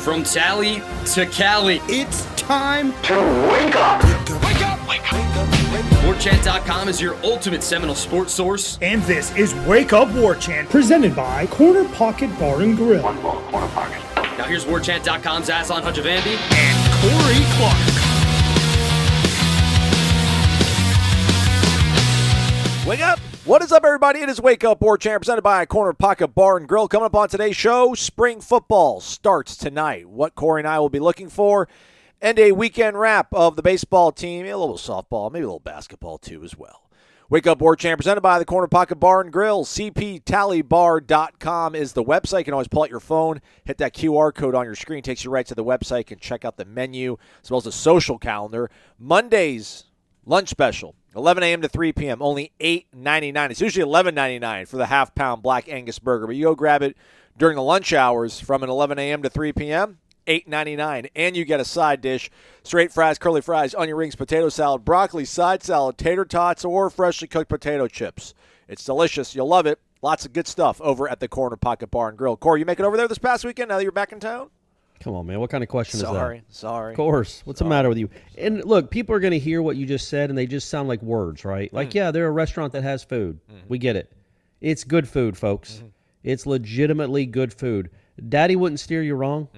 From Tally to Cali, It's time to wake up. Wake up! Wake up! Warchant.com is your ultimate Seminole sports source. And this is Wake Up Warchant, presented by Corner Pocket Bar and Grill. One ball, corner pocket. Now here's Warchant.com's Aslan Hutchavandi And Corey Clark. Wake up! What is up, everybody? It is Wake Up Warchant, presented by Corner Pocket Bar and Grill. Coming up on today's show, spring football starts tonight. What Corey and I will be looking for, and a weekend wrap of the baseball team, a little softball, maybe a little basketball too as well. Wake Up Warchant, presented by the Corner Pocket Bar and Grill. CPTallybar.com is the website. You can always pull out your phone, hit that QR code on your screen, takes you right to the website. You can check out the menu as well as the social calendar. Monday's lunch special, 11 a.m. to 3 p.m., only $8.99. It's usually $11.99 for the half-pound Black Angus burger, but you go grab it during the lunch hours from an 11 a.m. to 3 p.m., $8.99. And you get a side dish, straight fries, curly fries, onion rings, potato salad, broccoli, side salad, tater tots, or freshly cooked potato chips. It's delicious. You'll love it. Lots of good stuff over at the Corner Pocket Bar and Grill. Corey, you make it over there this past weekend now that you're back in town? Come on, man. What kind of question is that? Sorry. Of course. What's the matter with you? And look, people are going to hear what you just said, and they just sound like words, right? Like, yeah, they're a restaurant that has food. We get it. It's good food, folks. It's legitimately good food. Daddy wouldn't steer you wrong.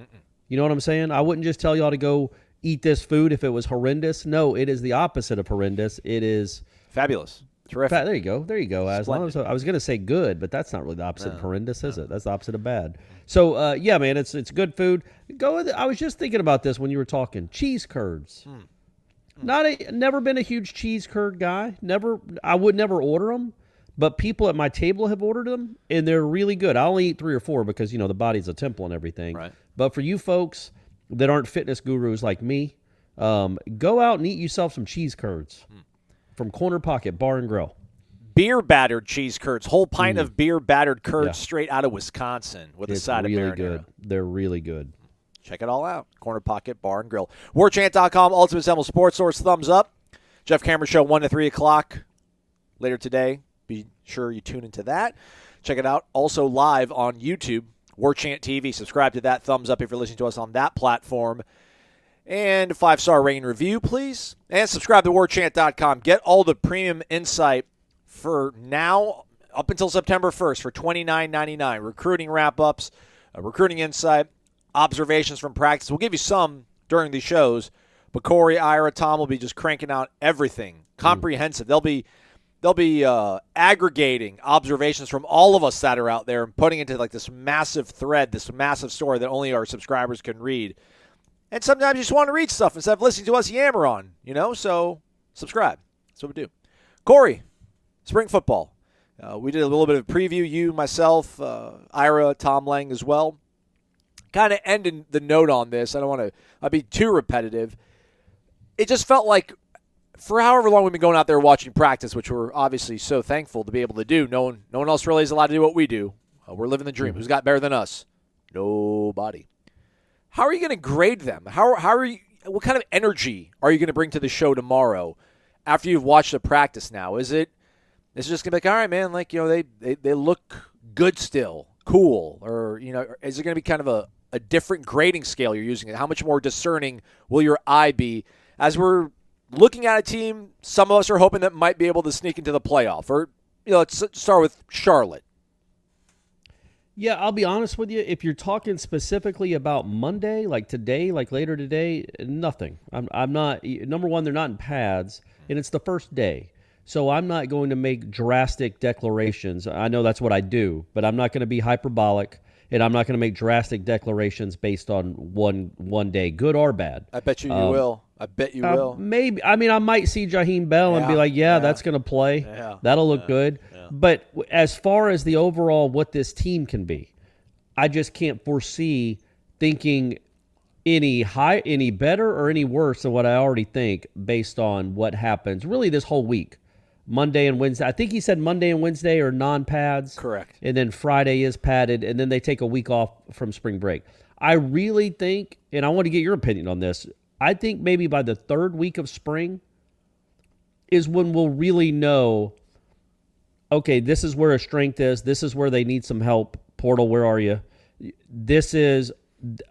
You know what I'm saying? I wouldn't just tell y'all to go eat this food if it was horrendous. No, it is the opposite of horrendous. It is Fabulous. Terrific. There you go. Aslan. I was going to say good, but that's not really the opposite of horrendous, is it? That's the opposite of bad. So, yeah, man, it's good food. I was just thinking about this when you were talking. Cheese curds. Never been a huge cheese curd guy. I would never order them, but people at my table have ordered them, and they're really good. I only eat 3 or 4 because, the body's a temple and everything. Right. But for you folks that aren't fitness gurus like me, go out and eat yourself some cheese curds. From Corner Pocket Bar and Grill. Beer battered cheese curds, whole pint of beer battered curds straight out of Wisconsin with a side really of marinara. Good. They're really good. Check it all out. Corner Pocket Bar and Grill. Warchant.com, Ultimate Seminole Sports Source, thumbs up. Jeff Cameron Show 1 to 3 o'clock later today. Be sure you tune into that. Check it out. Also live on YouTube, Warchant TV. Subscribe to that. Thumbs up if you're listening to us on that platform. And a 5-star rating review, please. And subscribe to warchant.com. Get all the premium insight for now up until September 1st for $29.99. Recruiting wrap-ups, recruiting insight, observations from practice. We'll give you some during the shows, but Corey, Ira, Tom will be just cranking out everything. Comprehensive. They'll be aggregating observations from all of us that are out there and putting into like this massive thread, this massive story that only our subscribers can read. And sometimes you just want to read stuff instead of listening to us yammer on, so subscribe. That's what we do. Corey, spring football. We did a little bit of preview, you, myself, Ira, Tom Lang as well. Kind of ending the note on this. I don't want to be too repetitive. It just felt like for however long we've been going out there watching practice, which we're obviously so thankful to be able to do. No one else really is allowed to do what we do. We're living the dream. Who's got better than us? Nobody. How are you going to grade them? How are you? What kind of energy are you going to bring to the show tomorrow after you've watched the practice now? Is it just going to be like, all right, man, like, they look good still, cool, or, is it going to be kind of a different grading scale you're using? How much more discerning will your eye be as we're looking at a team some of us are hoping that might be able to sneak into the playoff? Or, let's start with Charlotte. Yeah, I'll be honest with you. If you're talking specifically about Monday, like today, like later today, nothing. I'm not. Number one, they're not in pads, and it's the first day, so I'm not going to make drastic declarations. I know that's what I do, but I'm not going to be hyperbolic, and I'm not going to make drastic declarations based on one day, good or bad. I bet you will. I bet you will. Maybe. I mean, I might see Jaheim Bell and be like, that's going to play. Yeah, that'll look good. Yeah. But as far as the overall what this team can be, I just can't foresee thinking any better or any worse than what I already think based on what happens really this whole week. Monday and Wednesday. I think he said Monday and Wednesday are non-pads. Correct. And then Friday is padded, and then they take a week off from spring break. I really think, and I want to get your opinion on this, I think maybe by the 3rd week of spring is when we'll really know, okay, this is where a strength is. This is where they need some help. Portal, where are you? This is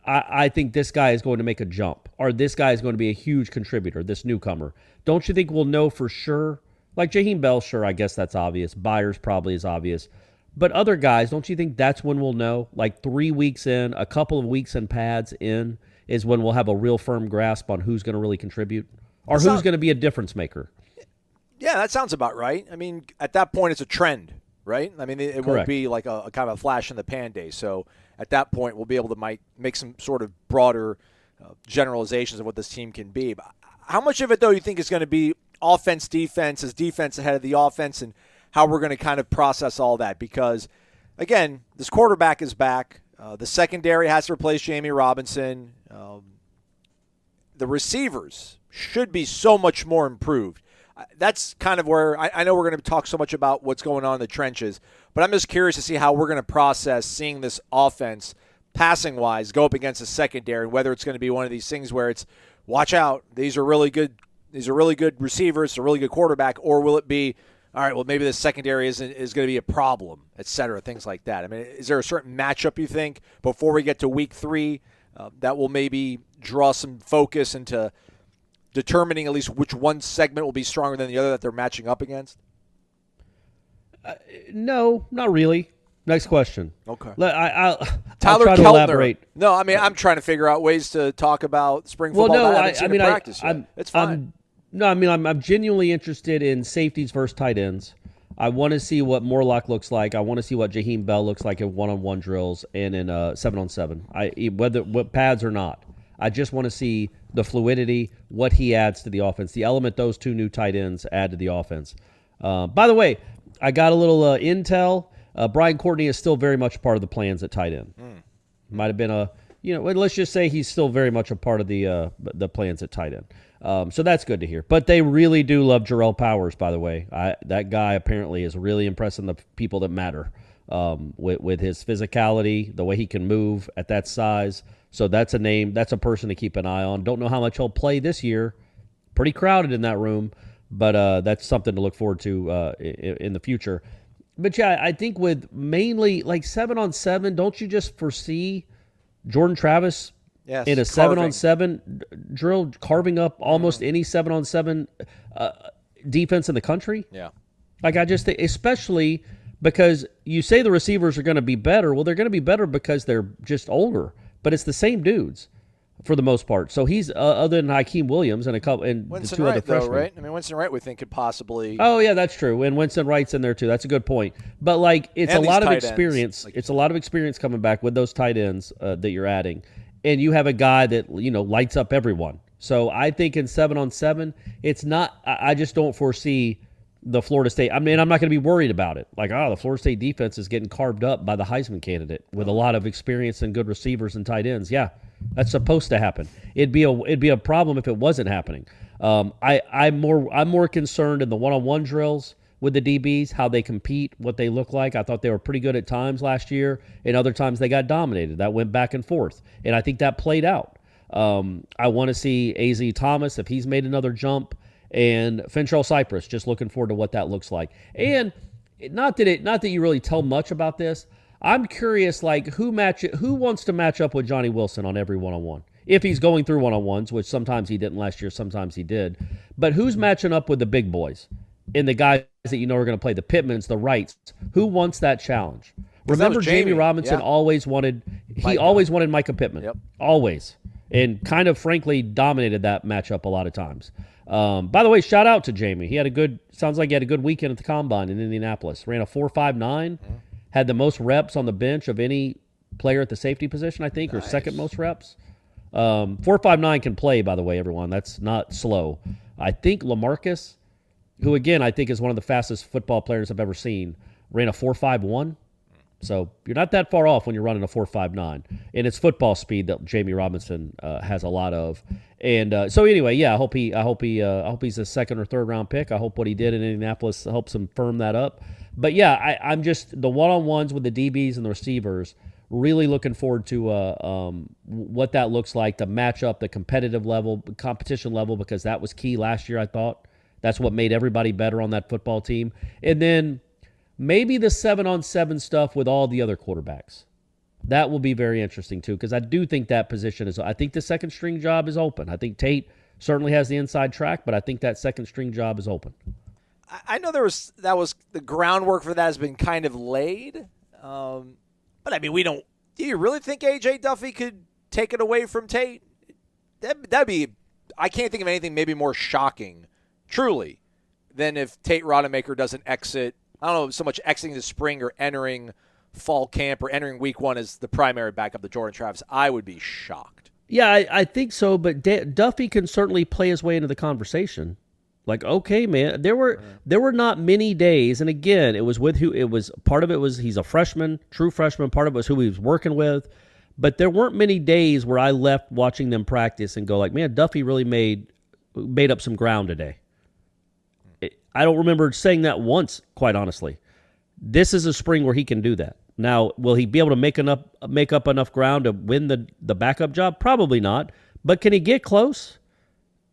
I think this guy is going to make a jump, or this guy is going to be a huge contributor, this newcomer. Don't you think we'll know for sure? Like Jaheim Bell, sure, I guess that's obvious. Byers probably is obvious. But other guys, don't you think that's when we'll know? Like 3 weeks in, a couple of weeks in pads in is when we'll have a real firm grasp on who's going to really contribute or who's going to be a difference maker. Yeah, that sounds about right. I mean, at that point, it's a trend, right? I mean, it won't be like a kind of a flash in the pan day. So at that point, we'll be able to make some sort of broader generalizations of what this team can be. But how much of it, though, you think is going to be offense, defense, is defense ahead of the offense, and how we're going to kind of process all that? Because, again, this quarterback is back. The secondary has to replace Jamie Robinson. The receivers should be so much more improved. That's kind of where I know we're going to talk so much about what's going on in the trenches, but I'm just curious to see how we're going to process seeing this offense, passing-wise, go up against the secondary, and whether it's going to be one of these things where it's, watch out, these are really good receivers, a really good quarterback, or will it be, all right, well, maybe the secondary is going to be a problem, et cetera, things like that. I mean, is there a certain matchup you think before we get to week 3 that will maybe draw some focus into determining at least which one segment will be stronger than the other that they're matching up against? No, not really. Next question. Okay. I'll Tyler try to Keltner. elaborate. No, I mean, I'm trying to figure out ways to talk about spring football that I haven't seen in practice yet. It's fine. I'm genuinely interested in safeties versus tight ends. I want to see what Morlock looks like. I want to see what Jaheim Bell looks like in one-on-one drills and in 7-on-7. Whether pads or not. I just want to see the fluidity, what he adds to the offense, the element those two new tight ends add to the offense. By the way, I got a little intel. Brian Courtney is still very much part of the plans at tight end. Might have been let's just say he's still very much a part of the plans at tight end. So that's good to hear. But they really do love Jarrell Powers, by the way. That guy apparently is really impressing the people that matter with his physicality, the way he can move at that size. So that's a name, that's a person to keep an eye on. Don't know how much he'll play this year. Pretty crowded in that room, but that's something to look forward to in the future. But yeah, I think with mainly like 7-on-7, don't you just foresee Jordan Travis in a 7-on-7 drill carving up almost any 7-on-7 defense in the country? Yeah. Like I just think, especially because you say the receivers are going to be better. Well, they're going to be better because they're just older, but it's the same dudes for the most part. So he's other than Hakeem Williams and the two other freshmen. Though, right? I mean, Winston Wright we think could possibly. Oh yeah, that's true. And Winston Wright's in there too. That's a good point. But like, it's a lot of experience. It's a lot of experience coming back with those tight ends that you're adding, and you have a guy that lights up everyone. So I think in 7-on-7, it's not. I just don't foresee the Florida State. I mean, I'm not going to be worried about it. Like, the Florida State defense is getting carved up by the Heisman candidate with a lot of experience and good receivers and tight ends. Yeah, that's supposed to happen. It'd be a problem if it wasn't happening. I'm more concerned in the one-on-one drills with the DBs, how they compete, what they look like. I thought they were pretty good at times last year, and other times they got dominated. That went back and forth, and I think that played out. I want to see A.Z. Thomas if he's made another jump. And Fentrell Cypress, just looking forward to what that looks like. And not that you really tell much about this. I'm curious, like who wants to match up with Johnny Wilson on every one-on-one? If he's going through one-on-ones, which sometimes he didn't last year, sometimes he did. But who's matching up with the big boys and the guys that are going to play, the Pittmans, the Wrights? Who wants that challenge? Remember, Jamie Robinson always wanted Micah Pittman. Yep. Always. And kind of frankly dominated that matchup a lot of times. By the way, shout out to Jamie. Sounds like he had a good weekend at the Combine in Indianapolis. Ran a 4.59, had the most reps on the bench of any player at the safety position, I think, nice. Or second most reps. 4.59 can play, by the way, everyone. That's not slow. I think LaMarcus, who again I think is one of the fastest football players I've ever seen, ran a 4.51. So you're not that far off when you're running a 4.59, and it's football speed that Jamie Robinson has a lot of. And so anyway, yeah, I hope he's a second or third round pick. I hope what he did in Indianapolis helps him firm that up. But yeah, I'm just the one-on-ones with the DBs and the receivers. Really looking forward to what that looks like, the matchup, the competitive level, competition level, because that was key last year. I thought that's what made everybody better on that football team, and then. Maybe the 7-on-7 stuff with all the other quarterbacks. That will be very interesting too, because I do think that position is. I think the second string job is open. I think Tate certainly has the inside track, but I think that second string job is open. I know that was the groundwork for that has been kind of laid, but I mean we don't. Do you really think AJ Duffy could take it away from Tate? That'd be. I can't think of anything maybe more shocking, truly, than if Tate Rodemaker doesn't exit. I don't know so much exiting the spring or entering fall camp or entering week one as the primary backup to Jordan Travis. I would be shocked. Yeah, I think so, but Duffy can certainly play his way into the conversation. Like, okay, man, there were not many days, and again, it was with who it was. Part of it was he's a freshman, true freshman. Part of it was who he was working with, but there weren't many days where I left watching them practice and go like, man, Duffy really made up some ground today. I don't remember saying that once, quite honestly. This is a spring where he can do that. Now, will he be able to make up enough ground to win the backup job? Probably not. But can he get close?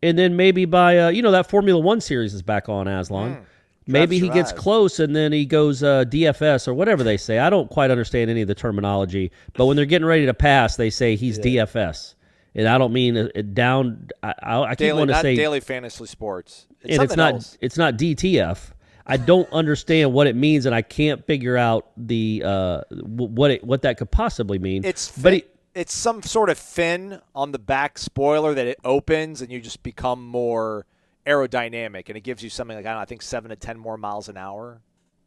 And then maybe by that Formula One series is back on, Aslan. Maybe he gets close and then he goes DFS or whatever they say. I don't quite understand any of the terminology, but when they're getting ready to pass, they say he's DFS. And I don't mean it down. I keep wanting to say daily fantasy sports. It's not DTF. I don't understand what it means, and I can't figure out the what that could possibly mean. It's some sort of fin on the back spoiler that it opens, and you just become more aerodynamic, and it gives you something like I think 7 to 10 more miles an hour.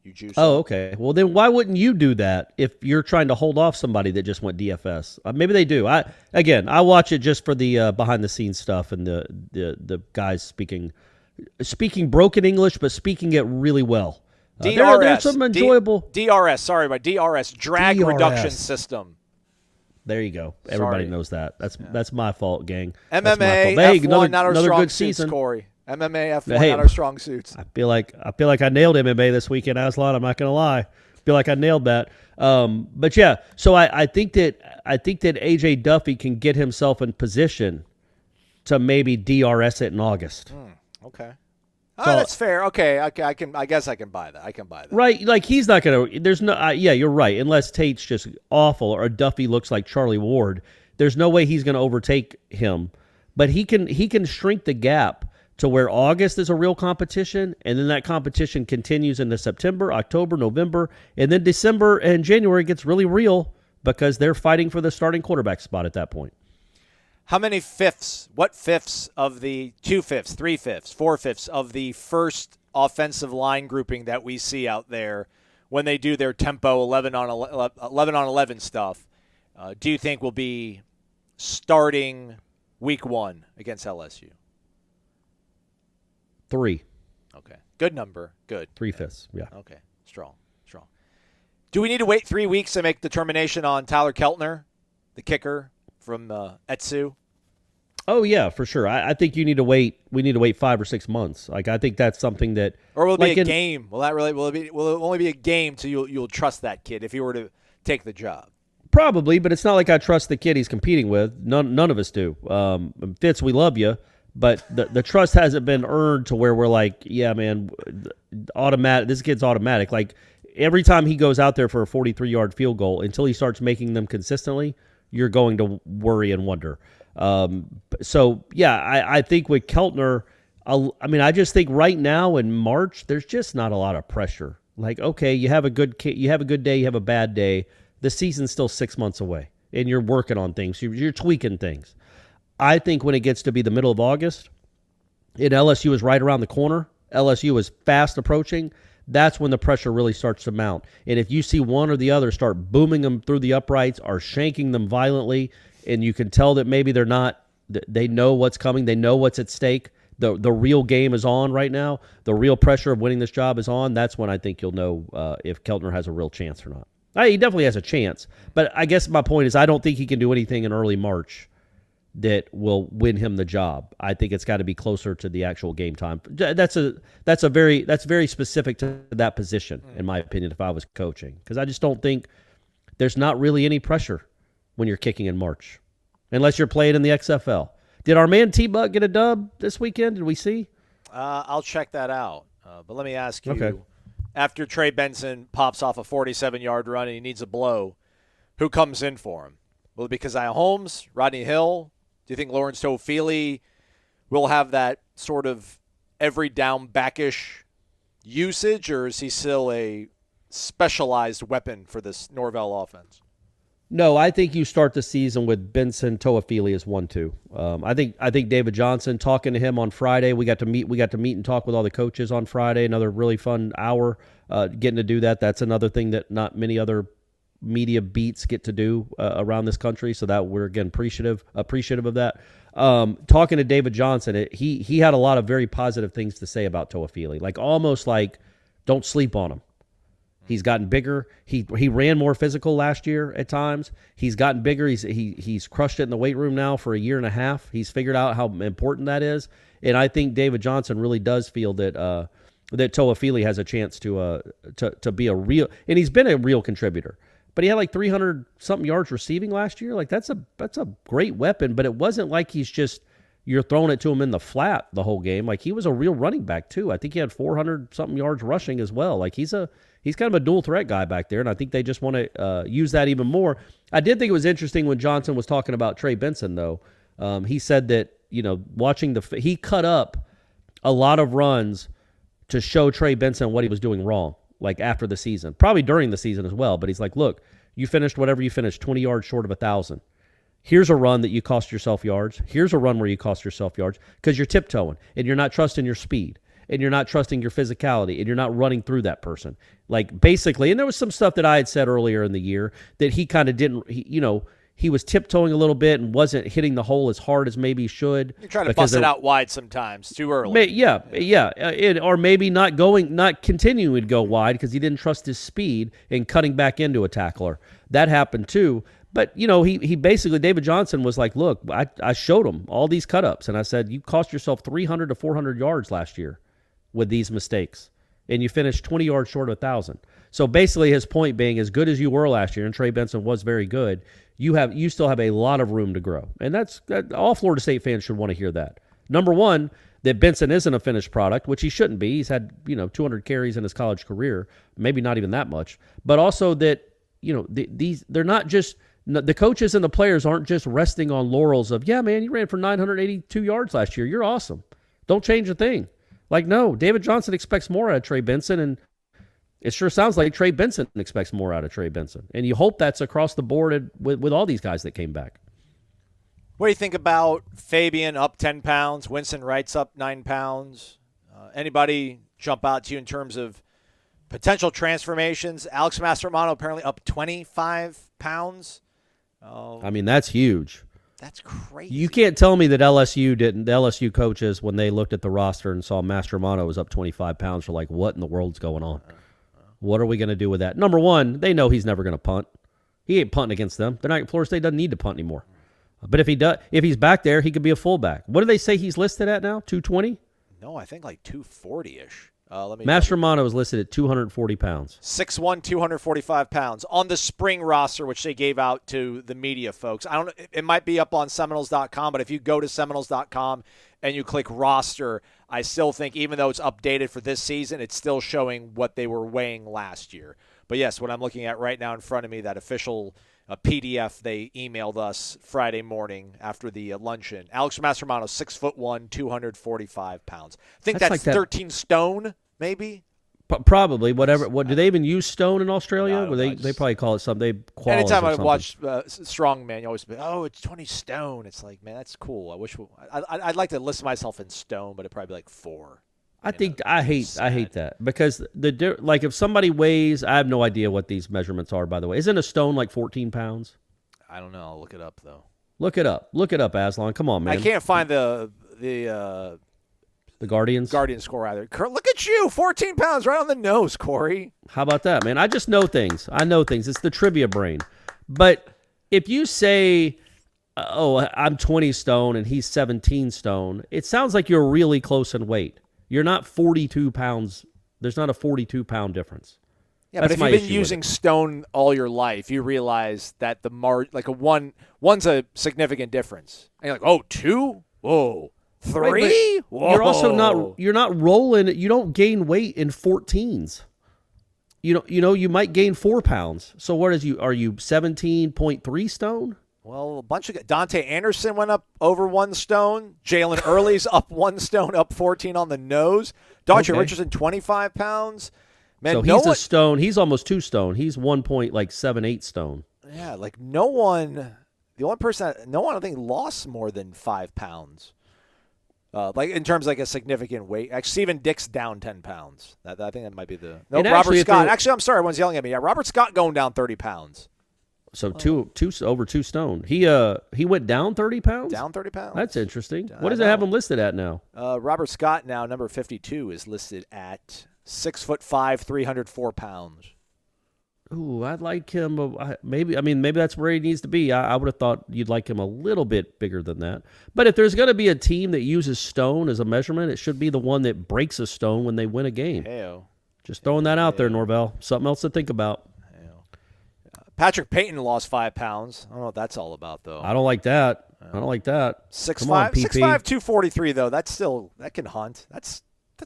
You juice. Oh, okay. Well, then why wouldn't you do that if you're trying to hold off somebody that just went DFS? Maybe they do. I watch it just for the behind the scenes stuff and the guys speaking broken English, but speaking it really well. There's some enjoyable DRS. Sorry, my DRS drag reduction system. There you go. Everybody knows that. That's my fault, gang. MMA, Hey, F1, not our another strong good suits, season. Corey. MMA, F1, not our strong suits. I feel like I nailed MMA this weekend, Aslan. I'm not going to lie. I feel like I nailed that. But yeah, so I think that AJ Duffy can get himself in position to maybe DRS it in August. Okay. That's fair. Okay, I guess I can buy that. Right, like he's not going to. There's no. Yeah, you're right. Unless Tate's just awful or Duffy looks like Charlie Ward, there's no way he's going to overtake him. But he can shrink the gap to where August is a real competition, and then that competition continues into September, October, November, and then December and January gets really real because they're fighting for the starting quarterback spot at that point. How many fifths? What fifths of the 2/5, 3/5, 4/5 of the first offensive line grouping that we see out there when they do their tempo 11 on 11 stuff, do you think will be starting week one against LSU? 3. Okay. Good number. Good. 3/5. Yeah. Okay. Strong. Do we need to wait 3 weeks to make determination on Tyler Keltner, the kicker from FSU? Oh yeah, for sure. I think you need to wait. We need to wait 5 or 6 months. Like I think that's something that. Or will it be a game? Will it only be a game till you'll trust that kid if he were to take the job? Probably, but it's not like I trust the kid he's competing with. None of us do. Fitz, we love you, but the trust hasn't been earned to where we're like, yeah, man, automatic. This kid's automatic. Like every time he goes out there for a 43-yard field goal, until he starts making them consistently, you're going to worry and wonder. So yeah, I think with Keltner, I just think right now in March, there's just not a lot of pressure. Like, okay, you have a good day, you have a bad day. The season's still 6 months away, and you're working on things. You're tweaking things. I think when it gets to be the middle of August, and LSU is right around the corner, LSU is fast approaching, that's when the pressure really starts to mount. And if you see one or the other start booming them through the uprights or shanking them violently, and you can tell that maybe they're not, they know what's coming, they know what's at stake, the real game is on right now, the real pressure of winning this job is on, that's when I think you'll know if Keltner has a real chance or not. He definitely has a chance, but I guess my point is I don't think he can do anything in early March that will win him the job. I think it's got to be closer to the actual game time. That's very specific to that position, in my opinion, if I was coaching, because I just don't think there's not really any pressure when you're kicking in March, unless you're playing in the XFL. Did our man T-Buck get a dub this weekend? Did we see? I'll check that out, but let me ask you. Okay. After Trey Benson pops off a 47-yard run and he needs a blow, who comes in for him? Will it be Keziah Holmes, Rodney Hill? Do you think Lawrence Toafili will have that sort of every down backish usage, or is he still a specialized weapon for this Norvell offense? No, I think you start the season with Benson, Toafili as 1-2. I think David Johnson, talking to him on Friday, we got to meet and talk with all the coaches on Friday. Another really fun hour getting to do that. That's another thing that not many other media beats get to do around this country. So that we're again appreciative of that. Talking to David Johnson, he had a lot of very positive things to say about Toafili, like almost like don't sleep on him. He's gotten bigger. He ran more physical last year at times. He's gotten bigger. He's crushed it in the weight room now for a year and a half. He's figured out how important that is. And I think David Johnson really does feel that that Toafili has a chance to be a real, and he's been a real contributor. But he had like 300 something yards receiving last year. Like that's a great weapon. But it wasn't like you're throwing it to him in the flat the whole game. Like he was a real running back too. I think he had 400 something yards rushing as well. Like he's kind of a dual threat guy back there, and I think they just want to use that even more. I did think it was interesting when Johnson was talking about Trey Benson, though. He said that, watching he cut up a lot of runs to show Trey Benson what he was doing wrong, like after the season, probably during the season as well. But he's like, look, you finished whatever you finished, 20 yards short of 1,000. Here's a run that you cost yourself yards. Here's a run where you cost yourself yards because you're tiptoeing and you're not trusting your speed and you're not trusting your physicality and you're not running through that person. Like basically, and there was some stuff that I had said earlier in the year that he kind of didn't, he was tiptoeing a little bit and wasn't hitting the hole as hard as maybe he should. You're trying to bust it out wide sometimes, too early. Or maybe not continuing to go wide because he didn't trust his speed and cutting back into a tackler. That happened too. But, he basically, David Johnson was like, look, I showed him all these cut-ups, and I said, you cost yourself 300 to 400 yards last year with these mistakes, and you finished 20 yards short of 1,000. So basically his point being, as good as you were last year, and Trey Benson was very good, you still have a lot of room to grow. And that all Florida State fans should want to hear that. Number one, that Benson isn't a finished product, which he shouldn't be. He's had, 200 carries in his college career, maybe not even that much. But also that, they're not just – the coaches and the players aren't just resting on laurels of, yeah, man, you ran for 982 yards last year. You're awesome. Don't change a thing. Like, no, David Johnson expects more out of Trey Benson, and it sure sounds like Trey Benson expects more out of Trey Benson. And you hope that's across the board with all these guys that came back. What do you think about Fabian up 10 pounds, Winston Wright's up 9 pounds? Anybody jump out to you in terms of potential transformations? Alex Mastromano apparently up 25 pounds. I mean, that's huge. That's crazy. You can't tell me that LSU didn't. The LSU coaches, when they looked at the roster and saw Mastromano was up 25 pounds, were like, what in the world's going on? What are we going to do with that? Number one, they know he's never going to punt. He ain't punting against them. Florida State doesn't need to punt anymore. But if he's back there, he could be a fullback. What do they say he's listed at now? 220? No, I think like 240-ish. Mastromano is listed at 240 pounds. 6'1", 245 pounds on the spring roster, which they gave out to the media folks. I don't know. It might be up on Seminoles.com, but if you go to Seminoles.com and you click roster, I still think even though it's updated for this season, it's still showing what they were weighing last year. But yes, what I'm looking at right now in front of me, that official PDF they emailed us Friday morning after the luncheon. Alex Mastromano, 6'1", 245 pounds. I think that's like 13 stone. Maybe, probably whatever. What do they even use stone in Australia? No, They probably call it something. Anytime I watch Strongman, you always be, it's 20 stone. It's like, man, that's cool. I wish I'd like to list myself in stone, but it'd probably be like 4. I hate that because if somebody weighs, I have no idea what these measurements are. By the way, isn't a stone like 14 pounds? I don't know. I'll look it up though. Look it up, Aslan. Come on, man. I can't find the Guardians score either. Look at you, 14 pounds right on the nose, Corey. How about that, man? I just know things. It's the trivia brain. But if you say, I'm 20 stone and he's 17 stone, it sounds like you're really close in weight. You're not 42 pounds. There's not a 42-pound difference. Yeah, but if you've been using stone all your life, you realize that one's a significant difference. And you're like, 2? Whoa. 3? Whoa. You're also not rolling. You don't gain weight in 14s. you might gain 4 pounds. So what are you 17.3 stone? Well, a bunch of Dante Anderson went up over 1 stone. Jalen Early's up 1 stone, up 14 on the nose. Dodger Richardson 25 pounds. Man, so he's a stone. He's almost 2 stone. He's 1.78 stone. Yeah, like no one. The only person, no one I think lost more than 5 pounds. Like in terms of like a significant weight. Actually, Steven Dick's down 10 pounds. I think that might be the. No, Robert Scott. Actually, I'm sorry, everyone's yelling at me. Yeah, Robert Scott going down 30 pounds. So over 2 stone. He went down 30 pounds? Down 30 pounds. That's interesting. What does it have him listed at now? Robert Scott now, number 52, is listed at 6'5", 304 pounds. Ooh, I'd like him. Maybe that's where he needs to be. I would have thought you'd like him a little bit bigger than that. But if there's going to be a team that uses stone as a measurement, it should be the one that breaks a stone when they win a game. Hey-o. Just throwing that out there, Norvell. Something else to think about. Patrick Payton lost 5 pounds. I don't know what that's all about, though. I don't like that. 6'5", 243, though. That can hunt. That's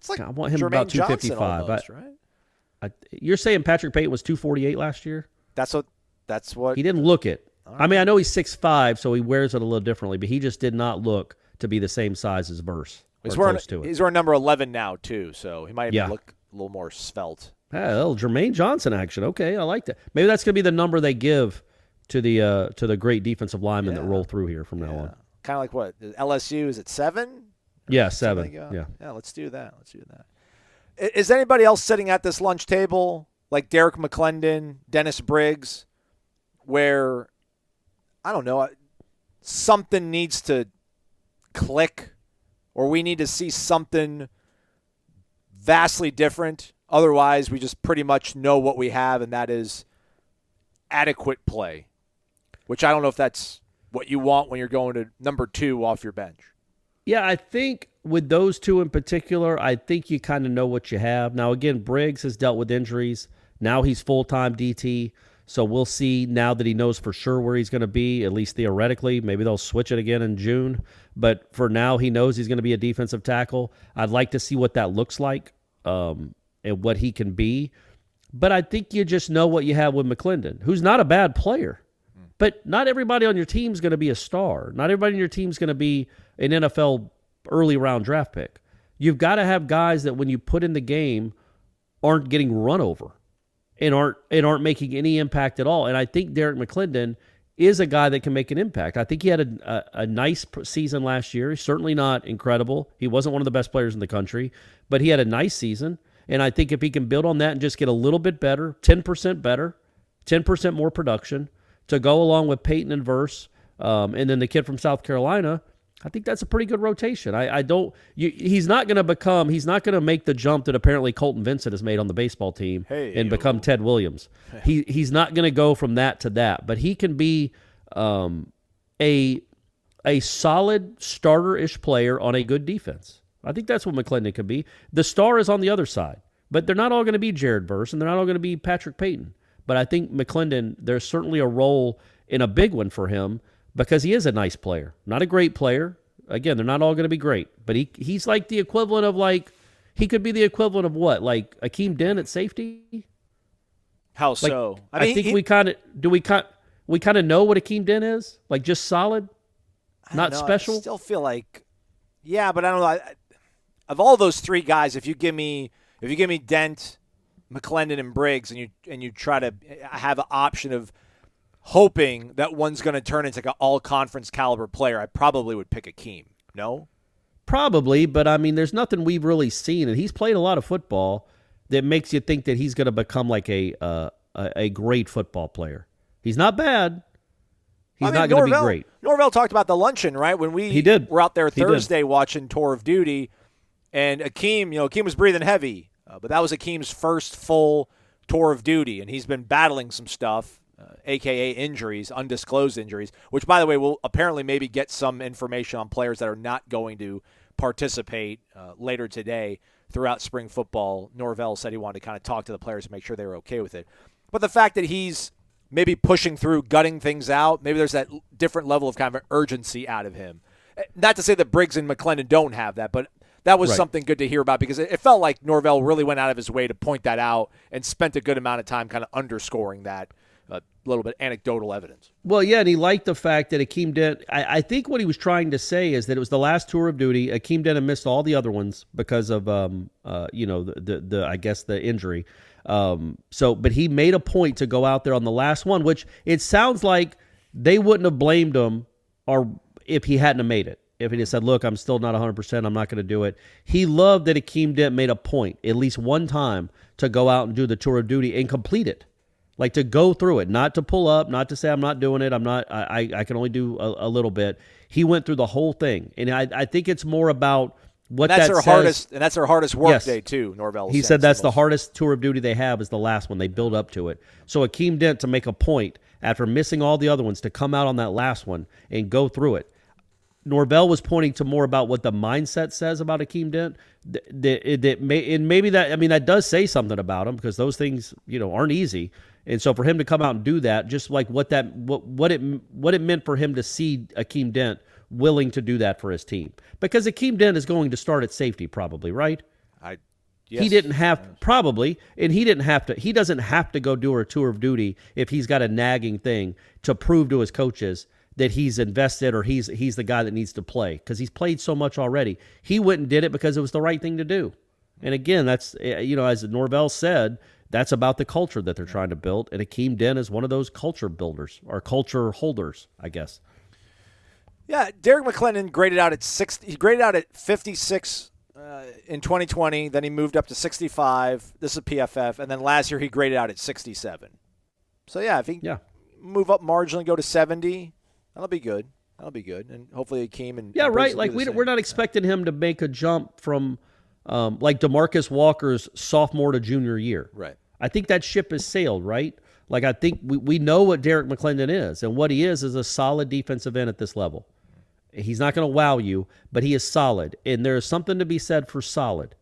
like I want him Jermaine about 255. almost, right? You're saying Patrick Payton was 248 last year? That's what He didn't look it. Right. I mean, I know he's 6'5", so he wears it a little differently, but he just did not look to be the same size as Verse. He's wearing number 11 now, too, so he might even look a little more svelte. Yeah, Jermaine Johnson action. Okay, I like that. Maybe that's going to be the number they give to the great defensive linemen that roll through here from now on. Kind of like what? LSU, is it 7? Yeah, 7. Yeah, let's do that. Is anybody else sitting at this lunch table, like Derek McClendon, Dennis Briggs, where, I don't know, something needs to click, or we need to see something vastly different? Otherwise, we just pretty much know what we have, and that is adequate play, which I don't know if that's what you want when you're going to number 2 off your bench. Yeah, I think with those two in particular, I think you kind of know what you have. Now, again, Briggs has dealt with injuries. Now he's full-time DT, so we'll see now that he knows for sure where he's going to be, at least theoretically. Maybe they'll switch it again in June. But for now, he knows he's going to be a defensive tackle. I'd like to see what that looks like. And what he can be. But I think you just know what you have with McClendon, who's not a bad player. But not everybody on your team is going to be a star. Not everybody on your team is going to be an NFL early round draft pick. You've got to have guys that when you put in the game aren't getting run over and aren't making any impact at all. And I think Derek McClendon is a guy that can make an impact. I think he had a nice season last year. He's certainly not incredible. He wasn't one of the best players in the country, but he had a nice season. And I think if he can build on that and just get a little bit better, 10% better, 10% more production to go along with Peyton and Verse, and then the kid from South Carolina, I think that's a pretty good rotation. He's not going to make the jump that apparently Colton Vincent has made on the baseball team and become Ted Williams. He's not going to go from that to that, but he can be a solid starter-ish player on a good defense. I think that's what McClendon could be. The star is on the other side, but they're not all going to be Jared Verse, and they're not all going to be Patrick Payton. But I think McClendon, there's certainly a role in a big one for him because he is a nice player. Not a great player. Again, they're not all going to be great, but he's like the equivalent of he could be the equivalent of what? Like Akeem Dent at safety? How so? I think we kind of know what Akeem Dent is? Like just solid? Not special? I still feel like, yeah, but I don't know. Of all those 3 guys, if you give me Dent, McClendon, and Briggs, and you try to have an option of hoping that one's going to turn into like an all-conference caliber player, I probably would pick Akeem. No? Probably, but I mean, there's nothing we've really seen, and he's played a lot of football that makes you think that he's going to become like a great football player. He's not bad. He's not going to be great. Norvell talked about the luncheon, right? When we were out there Thursday watching Tour of Duty, and Akeem was breathing heavy, but that was Akeem's first full Tour of Duty, and he's been battling some stuff, a.k.a. injuries, undisclosed injuries, which, by the way, will apparently maybe get some information on players that are not going to participate later today throughout spring football. Norvell said he wanted to kind of talk to the players and make sure they were okay with it. But the fact that he's maybe pushing through, gutting things out, maybe there's that different level of kind of urgency out of him. Not to say that Briggs and McClendon don't have that, but that was Right. something good to hear about because it felt like Norvell really went out of his way to point that out and spent a good amount of time kind of underscoring that little bit anecdotal evidence. Well, yeah, and he liked the fact that Akeem Dent, I think what he was trying to say is that it was the last tour of duty. Akeem Dent had missed all the other ones because of, the I guess the injury. But he made a point to go out there on the last one, which it sounds like they wouldn't have blamed him or if he hadn't have made it. If he just said, look, I'm still not 100%, I'm not going to do it. He loved that Akeem Dent made a point, at least one time, to go out and do the tour of duty and complete it. Like to go through it, not to pull up, not to say I'm not doing it. I can only do a little bit. He went through the whole thing. And I think it's more about what that's that their says. hardest, and that's their hardest work Yes. day too, Norvell. He said that's the hardest tour of duty they have is the last one. They build up to it. So Akeem Dent to make a point after missing all the other ones to come out on that last one and go through it. Norvell was pointing to more about what the mindset says about Akeem Dent. That does say something about him because those things, aren't easy. And so for him to come out and do that, just like what it meant for him to see Akeem Dent willing to do that for his team, because Akeem Dent is going to start at safety probably, right? Yes. He didn't have probably, and he didn't have to. He doesn't have to go do a tour of duty if he's got a nagging thing to prove to his coaches that he's invested or he's the guy that needs to play because he's played so much already. He went and did it because it was the right thing to do. And again, that's as Norvell said, that's about the culture that they're trying to build. And Akeem Dent is one of those culture builders or culture holders, I guess. Yeah, Derek McClendon graded out at 60. He graded out at 56 in 2020. Then he moved up to 65. This is PFF, and then last year he graded out at 67. So yeah, if he move up marginally, go to 70, that'll be good. And hopefully Akeem and right. Like we're not expecting him to make a jump from like DeMarcus Walker's sophomore to junior year. Right. I think that ship has sailed, right? Like I think we know what Derek McClendon is, and what he is a solid defensive end at this level. He's not going to wow you, but he is solid, and there's something to be said for solid.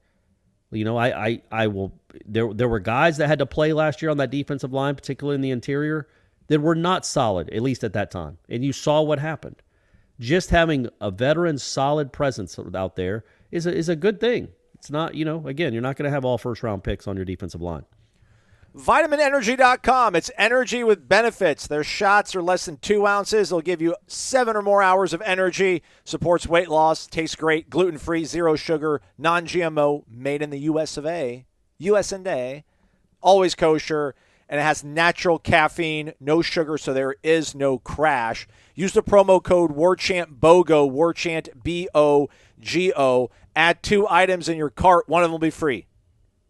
I will. There were guys that had to play last year on that defensive line, particularly in the interior, that were not solid, at least at that time, and you saw what happened. Just having a veteran, solid presence out there is a good thing. It's not, again, you're not going to have all first-round picks on your defensive line. VitaminEnergy.com. It's energy with benefits. Their shots are less than 2 ounces. They'll give you 7 or more hours of energy. Supports weight loss. Tastes great. Gluten-free, zero sugar, non-GMO, made in the US of A. US&A. Always kosher. And it has natural caffeine, no sugar, so there is no crash. Use the promo code WARCHANT, BOGO, WARCHANT, BOGO. Add 2 items in your cart. One of them will be free.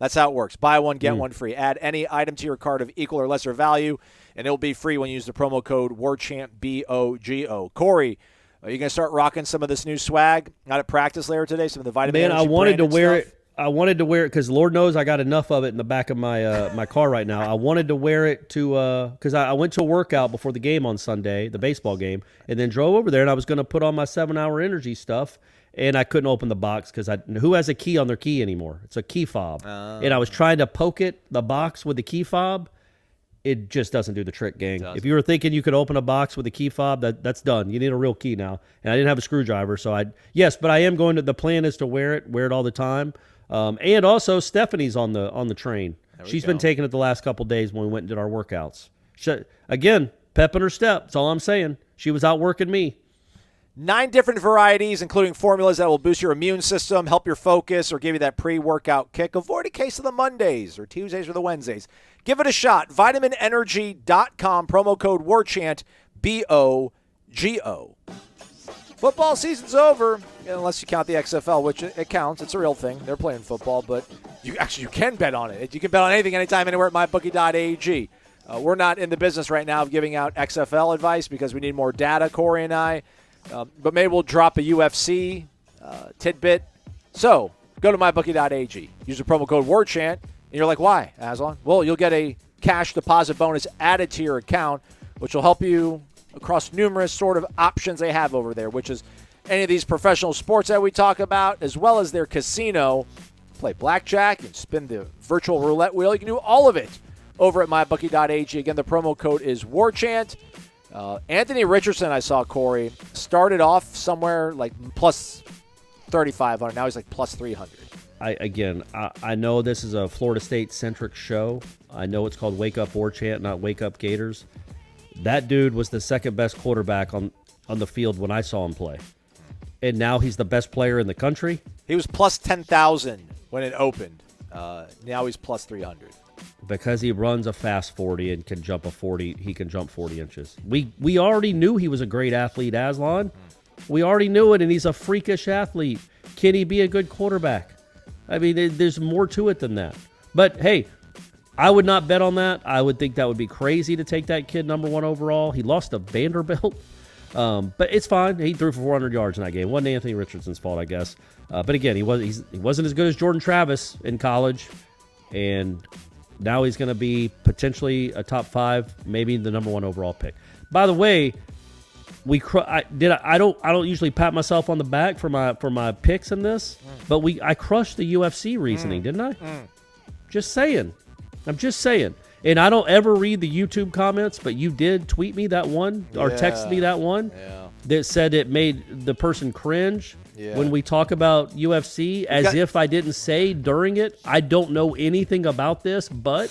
That's how it works. Buy one, get one free. Add any item to your cart of equal or lesser value, and it'll be free when you use the promo code WARCHANT, BOGO. Corey, are you going to start rocking some of this new swag? Not at practice later today, some of the vitamin Man, energy I wanted to wear stuff? it. I wanted to wear it because Lord knows I got enough of it in the back of my my car right now. I wanted to wear it to because I went to a workout before the game on Sunday, the baseball game, and then drove over there, and I was going to put on my 7-hour energy stuff, and I couldn't open the box because who has a key on their key anymore? It's a key fob, and I was trying to poke the box with the key fob. It just doesn't do the trick, gang. If you were thinking you could open a box with a key fob, that's done. You need a real key now, and I didn't have a screwdriver, so but I am going to. The plan is to wear it all the time. And also Stephanie's on the train. She's been taking it the last couple days when we went and did our workouts. Again, pep in her step. That's all I'm saying. She was out working me. 9 different varieties, including formulas that will boost your immune system, help your focus, or give you that pre-workout kick. Avoid a case of the Mondays or Tuesdays or the Wednesdays. Give it a shot. VitaminEnergy.com, promo code WARCHANT, BOGO. Football season's over, unless you count the XFL, which it counts. It's a real thing. They're playing football, but you can bet on it. You can bet on anything, anytime, anywhere at mybookie.ag. We're not in the business right now of giving out XFL advice because we need more data, Corey and I. But maybe we'll drop a UFC tidbit. So go to mybookie.ag. Use the promo code WARCHANT. And you're like, why, Aslan? Well, you'll get a cash deposit bonus added to your account, which will help you across numerous sort of options they have over there, which is any of these professional sports that we talk about, as well as their casino. Play blackjack and spin the virtual roulette wheel. You can do all of it over at mybookie.ag. Again, the promo code is WARCHANT. Anthony Richardson, I saw, Corey, started off somewhere like plus 3,500. Now he's like plus 300. I know this is a Florida State-centric show. I know it's called Wake Up Warchant, not Wake Up Gators. That dude was the second-best quarterback on the field when I saw him play. And now he's the best player in the country. He was plus 10,000 when it opened. Now he's plus 300. Because he runs a fast 40 and can jump 40 inches. We already knew he was a great athlete, Aslan. We already knew it, and he's a freakish athlete. Can he be a good quarterback? I mean, there's more to it than that. But, hey, I would not bet on that. I would think that would be crazy to take that kid number 1 overall. He lost to Vanderbilt. But it's fine. He threw for 400 yards in that game. Wasn't Anthony Richardson's fault, I guess. But, again, he wasn't as good as Jordan Travis in college. And now he's going to be potentially a top 5, maybe the number 1 overall pick. By the way, I don't usually pat myself on the back for my picks in this, but I crushed the UFC reasoning, didn't I? Just saying. I'm just saying. And I don't ever read the YouTube comments, but you did tweet me that one or text me that one that said it made the person cringe when we talk about UFC as if I didn't say during it. I don't know anything about this, but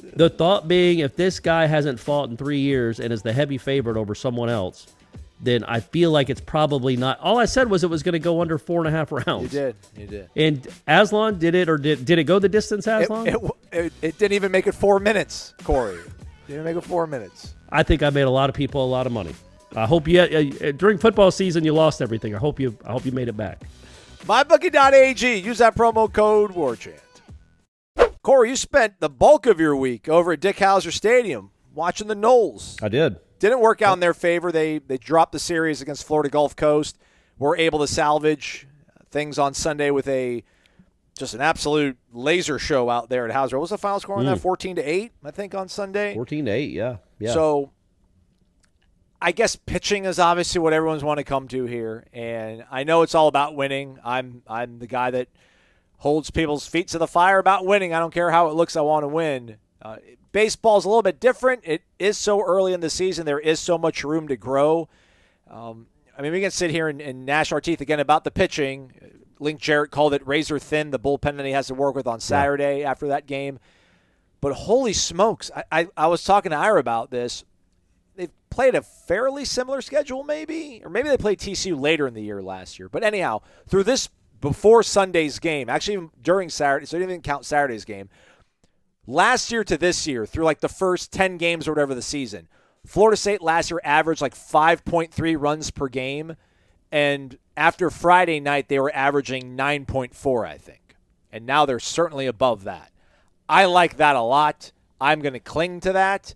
the thought being if this guy hasn't fought in 3 years and is the heavy favorite over someone else, then I feel like it's probably not. All I said was it was going to go under 4.5 rounds. You did. And Aslan, did it, or did it go the distance, Aslan? It didn't even make it 4 minutes, Corey. Didn't make it 4 minutes. I think I made a lot of people a lot of money. I hope during football season you lost everything. I hope you made it back. MyBookie.ag. Use that promo code Warchant. Corey, you spent the bulk of your week over at Dick Howser Stadium watching the Noles. I did. Didn't work out in their favor. They dropped the series against Florida Gulf Coast. Were able to salvage things on Sunday with just an absolute laser show out there at Howser. What was the final score on that? 14-8, I think, on Sunday. 14-8, yeah. So I guess pitching is obviously what everyone's want to come to here, and I know it's all about winning. I'm the guy that holds people's feet to the fire about winning. I don't care how it looks. I want to win. Baseball's a little bit different. It is so early in the season. There is so much room to grow. I mean, we can sit here and gnash our teeth again about the pitching. Link Jarrett called it razor thin, the bullpen that he has to work with on Saturday after that game. But holy smokes, I was talking to Ira about this. They've played a fairly similar schedule maybe, or maybe they played TCU later in the year last year. But anyhow, through this before Sunday's game, actually even during Saturday, so I didn't even count Saturday's game, last year to this year, through like the first 10 games or whatever of the season, Florida State last year averaged like 5.3 runs per game. And after Friday night, they were averaging 9.4, I think. And now they're certainly above that. I like that a lot. I'm going to cling to that.